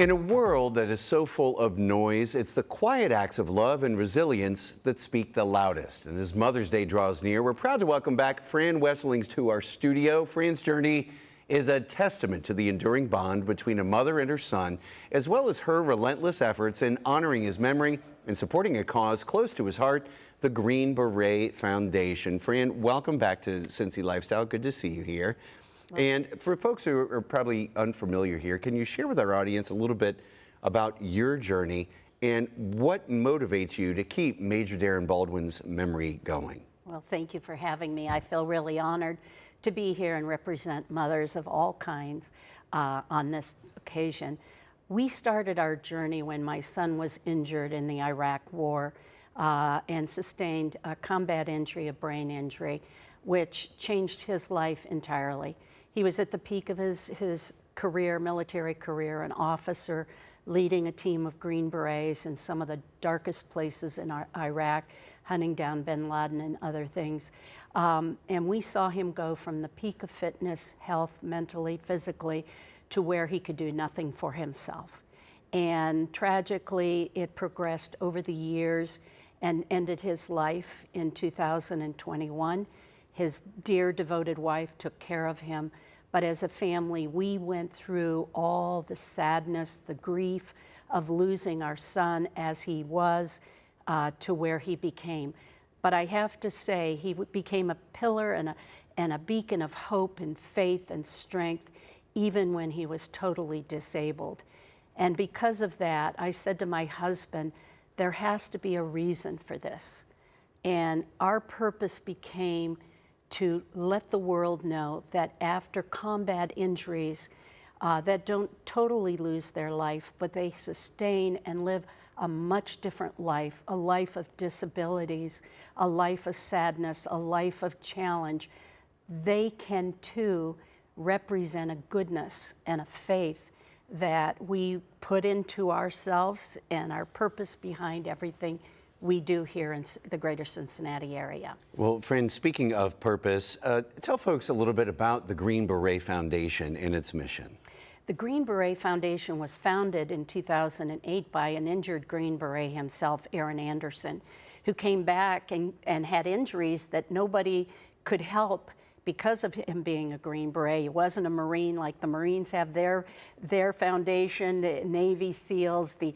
In a world that is so full of noise, it's the quiet acts of love and resilience that speak the loudest. And as Mother's Day draws near, we're proud to welcome back Fran Wesseling to our studio. Fran's journey is a testament to the enduring bond between a mother and her son, as well as her relentless efforts in honoring his memory and supporting a cause close to his heart, the Green Beret Foundation. Fran, welcome back to Cincy Lifestyle. Good to see you here. And for folks who are probably unfamiliar here, can you share with our audience a little bit about your journey and what motivates you to keep Major Darren Baldwin's memory going? Well, thank you for having me. I feel really honored to be here and represent mothers of all kinds on this occasion. We started our journey when my son was injured in the Iraq War and sustained a combat injury, a brain injury, which changed his life entirely. He was at the peak of his career, military career, an officer leading a team of Green Berets in some of the darkest places in Iraq, hunting down bin Laden and other things. And we saw him go from the peak of fitness, health, mentally, physically, to where he could do nothing for himself. And tragically, it progressed over the years and ended his life in 2021. His dear, devoted wife took care of him. But as a family, we went through all the sadness, the grief of losing our son as he was to where he became. But I have to say, he became a pillar and a beacon of hope and faith and strength, even when he was totally disabled. And because of that, I said to my husband, there has to be a reason for this. And our purpose became to let the world know that after combat injuries that don't totally lose their life, but they sustain and live a much different life, a life of disabilities, a life of sadness, a life of challenge, they can too represent a goodness and a faith that we put into ourselves and our purpose behind everything we do here in the greater Cincinnati area. Well, Fran, speaking of purpose, tell folks a little bit about the Green Beret Foundation and its mission. The Green Beret Foundation was founded in 2008 by an injured Green Beret himself, Aaron Anderson, who came back and had injuries that nobody could help because of him being a Green Beret. He wasn't a Marine like the Marines have their foundation, the Navy SEALs, the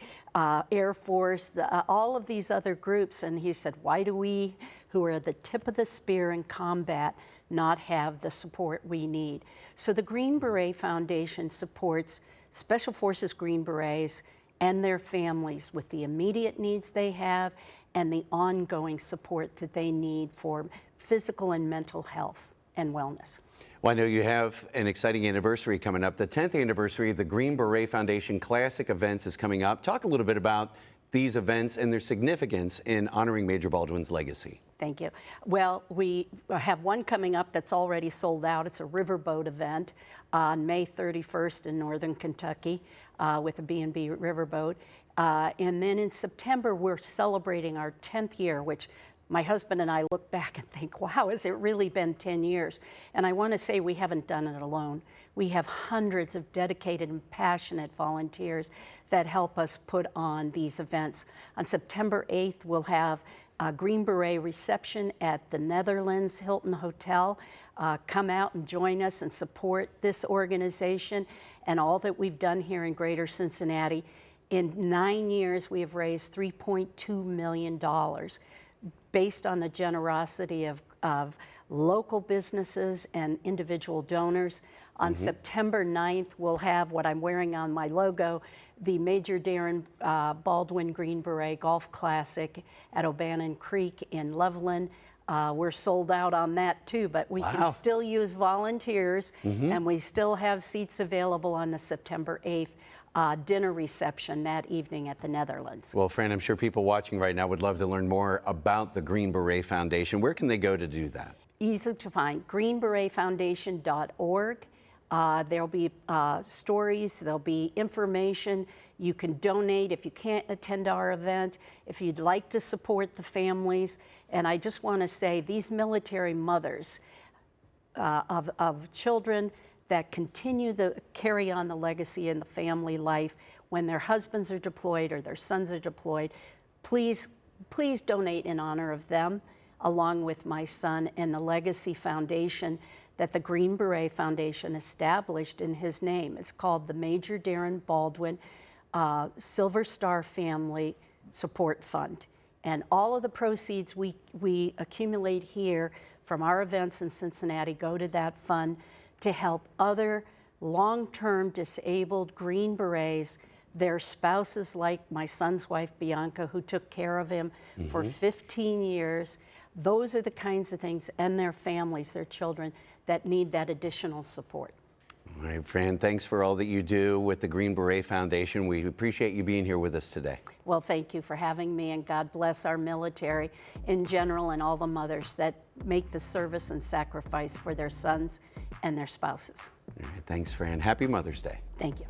Air Force, all of these other groups. And he said, why do we, who are the tip of the spear in combat, not have the support we need? So the Green Beret Foundation supports Special Forces Green Berets and their families with the immediate needs they have and the ongoing support that they need for physical and mental health and wellness. Well, I know you have an exciting anniversary coming up. The 10th anniversary of the Green Beret Foundation Classic events is coming up. Talk a little bit about these events and their significance in honoring Major Baldwin's legacy. Thank you. Well, we have one coming up that's already sold out. It's a riverboat event on May 31st in northern Kentucky with a B&B riverboat. And then in September, we're celebrating our 10th year, which my husband and I look back and think, wow, has it really been 10 years? And I want to say we haven't done it alone. We have hundreds of dedicated and passionate volunteers that help us put on these events. On September 8th, we'll have a Green Beret reception at the Netherlands Hilton Hotel. Come out and join us and support this organization and all that we've done here in Greater Cincinnati. In 9 years, we have raised $3.2 million. Based on the generosity of local businesses and individual donors. On September 9th, we'll have what I'm wearing on my logo, the Major Darren Baldwin Green Beret Golf Classic at O'Bannon Creek in Loveland. We're sold out on that too, but we can still use volunteers and we still have seats available on the September 8th dinner reception that evening at the Netherlands. Well, Fran, I'm sure people watching right now would love to learn more about the Green Beret Foundation. Where can they go to do that? Easy to find, greenberetfoundation.org. There'll be stories, there'll be information. You can donate if you can't attend our event, if you'd like to support the families. And I just want to say, these military mothers of children that continue to carry on the legacy in the family life when their husbands are deployed or their sons are deployed. Please donate in honor of them, along with my son and the Legacy Foundation that the Green Beret Foundation established in his name. It's called the Major Darren Baldwin Silver Star Family Support Fund. And all of the proceeds we accumulate here from our events in Cincinnati go to that fund to help other long-term disabled Green Berets, their spouses, like my son's wife, Bianca, who took care of him for 15 years. Those are the kinds of things, and their families, their children, that need that additional support. All right, Fran, thanks for all that you do with the Green Beret Foundation. We appreciate you being here with us today. Well, thank you for having me, and God bless our military in general and all the mothers that make the service and sacrifice for their sons and their spouses. All right, thanks, Fran. Happy Mother's Day. Thank you.